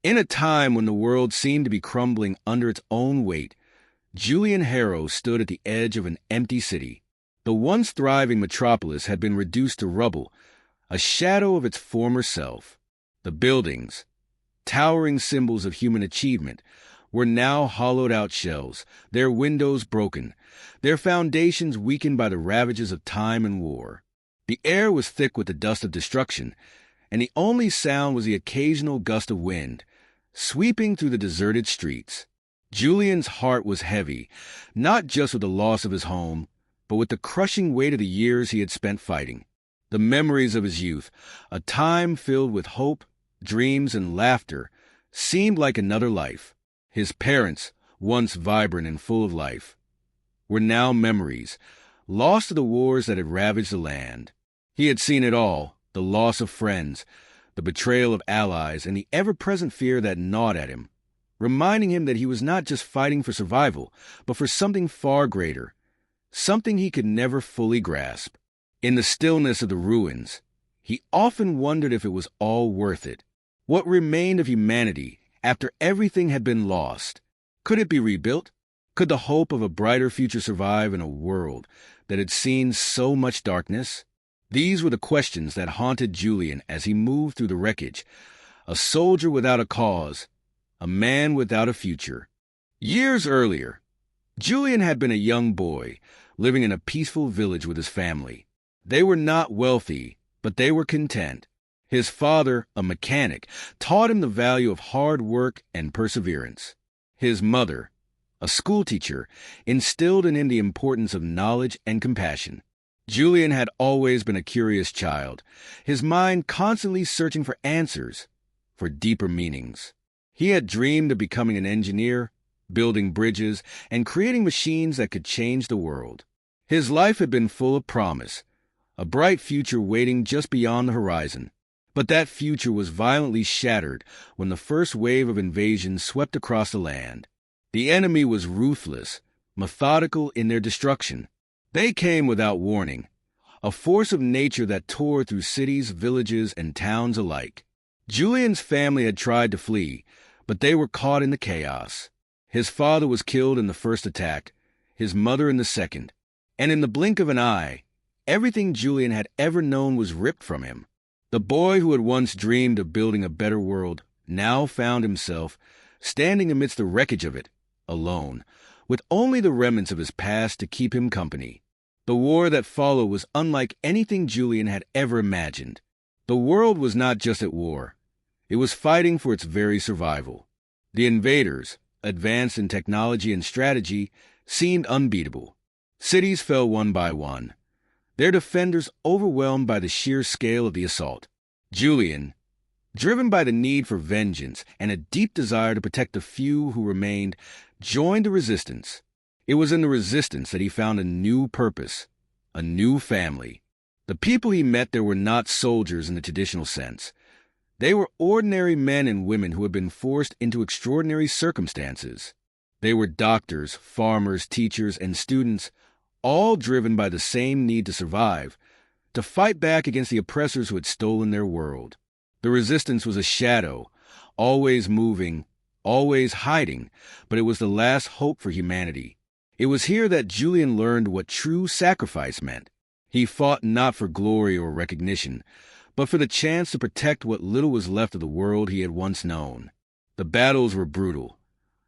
In a time when the world seemed to be crumbling under its own weight, Julian Harrow stood at the edge of an empty city. The once thriving metropolis had been reduced to rubble, a shadow of its former self. The buildings, towering symbols of human achievement, were now hollowed-out shells, their windows broken, their foundations weakened by the ravages of time and war. The air was thick with the dust of destruction, and the only sound was the occasional gust of wind, sweeping through the deserted streets. Julian's heart was heavy, not just with the loss of his home, but with the crushing weight of the years he had spent fighting. The memories of his youth, a time filled with hope, dreams, and laughter, seemed like another life. His parents, once vibrant and full of life, were now memories, lost to the wars that had ravaged the land. He had seen it all, the loss of friends, the betrayal of allies, and the ever-present fear that gnawed at him, reminding him that he was not just fighting for survival, but for something far greater, something he could never fully grasp. In the stillness of the ruins, he often wondered if it was all worth it. What remained of humanity after everything had been lost? Could it be rebuilt? Could the hope of a brighter future survive in a world that had seen so much darkness? These were the questions that haunted Julian as he moved through the wreckage, a soldier without a cause, a man without a future. Years earlier, Julian had been a young boy, living in a peaceful village with his family. They were not wealthy, but they were content. His father, a mechanic, taught him the value of hard work and perseverance. His mother, a schoolteacher, instilled in him the importance of knowledge and compassion. Julian had always been a curious child, his mind constantly searching for answers, for deeper meanings. He had dreamed of becoming an engineer, building bridges, and creating machines that could change the world. His life had been full of promise, a bright future waiting just beyond the horizon. But that future was violently shattered when the first wave of invasion swept across the land. The enemy was ruthless, methodical in their destruction. They came without warning, a force of nature that tore through cities, villages, and towns alike. Julian's family had tried to flee, but they were caught in the chaos. His father was killed in the first attack, his mother in the second, and in the blink of an eye, everything Julian had ever known was ripped from him. The boy who had once dreamed of building a better world now found himself standing amidst the wreckage of it, alone, with only the remnants of his past to keep him company. The war that followed was unlike anything Julian had ever imagined. The world was not just at war. It was fighting for its very survival. The invaders, advanced in technology and strategy, seemed unbeatable. Cities fell one by one, their defenders overwhelmed by the sheer scale of the assault. Julian, driven by the need for vengeance and a deep desire to protect the few who remained, joined the resistance. It was in the resistance that he found a new purpose, a new family. The people he met there were not soldiers in the traditional sense. They were ordinary men and women who had been forced into extraordinary circumstances. They were doctors, farmers, teachers, and students, all driven by the same need to survive, to fight back against the oppressors who had stolen their world. The resistance was a shadow, always moving, always hiding, but it was the last hope for humanity. It was here that Julian learned what true sacrifice meant. He fought not for glory or recognition, but for the chance to protect what little was left of the world he had once known. The battles were brutal,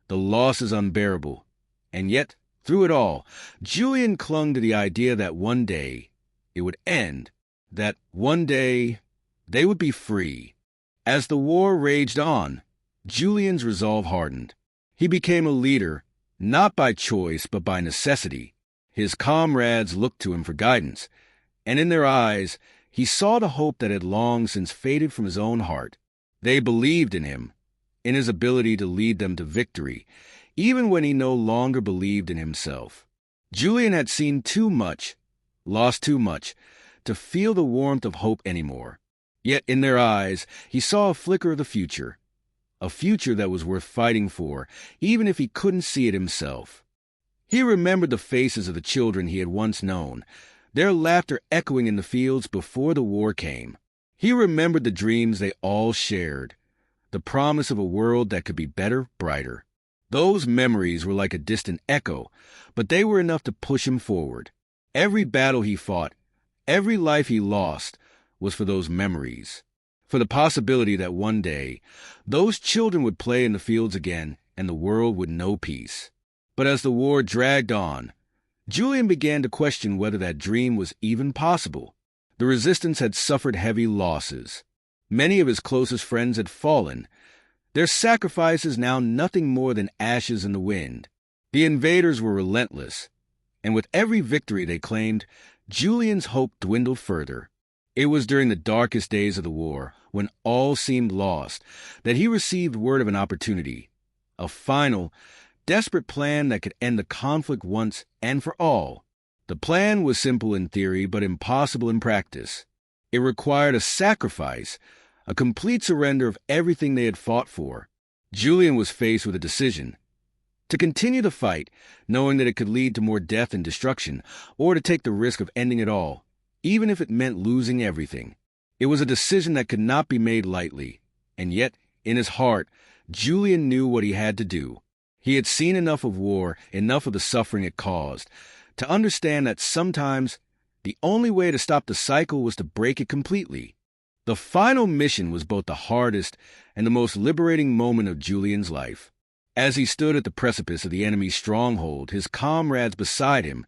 the losses unbearable, and yet, through it all, Julian clung to the idea that one day it would end, that one day they would be free. As the war raged on, Julian's resolve hardened. He became a leader, not by choice but by necessity. His comrades looked to him for guidance, and in their eyes he saw the hope that had long since faded from his own heart. They believed in him, in his ability to lead them to victory, even when he no longer believed in himself. Julian had seen too much, lost too much, to feel the warmth of hope anymore. Yet in their eyes he saw a flicker of the future, a future that was worth fighting for, even if he couldn't see it himself. He remembered the faces of the children he had once known, their laughter echoing in the fields before the war came. He remembered the dreams they all shared, the promise of a world that could be better, brighter. Those memories were like a distant echo, but they were enough to push him forward. Every battle he fought, every life he lost, was for those memories, for the possibility that one day those children would play in the fields again and the world would know peace. But as the war dragged on, Julian began to question whether that dream was even possible. The resistance had suffered heavy losses. Many of his closest friends had fallen, their sacrifices now nothing more than ashes in the wind. The invaders were relentless, and with every victory they claimed, Julian's hope dwindled further. It was during the darkest days of the war, when all seemed lost, that he received word of an opportunity, a final, desperate plan that could end the conflict once and for all. The plan was simple in theory, but impossible in practice. It required a sacrifice, a complete surrender of everything they had fought for. Julian was faced with a decision: to continue the fight, knowing that it could lead to more death and destruction, or to take the risk of ending it all, even if it meant losing everything. It was a decision that could not be made lightly, and yet, in his heart, Julian knew what he had to do. He had seen enough of war, enough of the suffering it caused, to understand that sometimes the only way to stop the cycle was to break it completely. The final mission was both the hardest and the most liberating moment of Julian's life. As he stood at the precipice of the enemy's stronghold, his comrades beside him,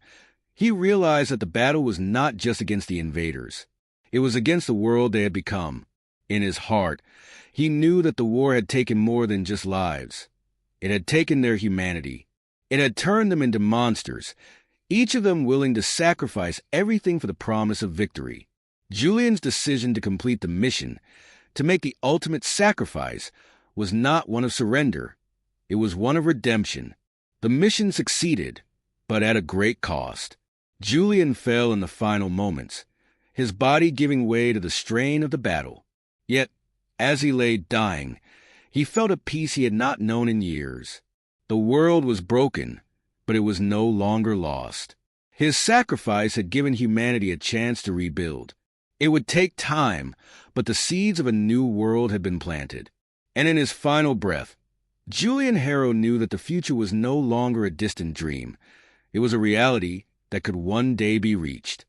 he realized that the battle was not just against the invaders. It was against the world they had become. In his heart, he knew that the war had taken more than just lives. It had taken their humanity. It had turned them into monsters, each of them willing to sacrifice everything for the promise of victory. Julian's decision to complete the mission, to make the ultimate sacrifice, was not one of surrender. It was one of redemption. The mission succeeded, but at a great cost. Julian fell in the final moments, his body giving way to the strain of the battle. Yet, as he lay dying, he felt a peace he had not known in years. The world was broken, but it was no longer lost. His sacrifice had given humanity a chance to rebuild. It would take time, but the seeds of a new world had been planted. And in his final breath, Julian Harrow knew that the future was no longer a distant dream. It was a reality that could one day be reached.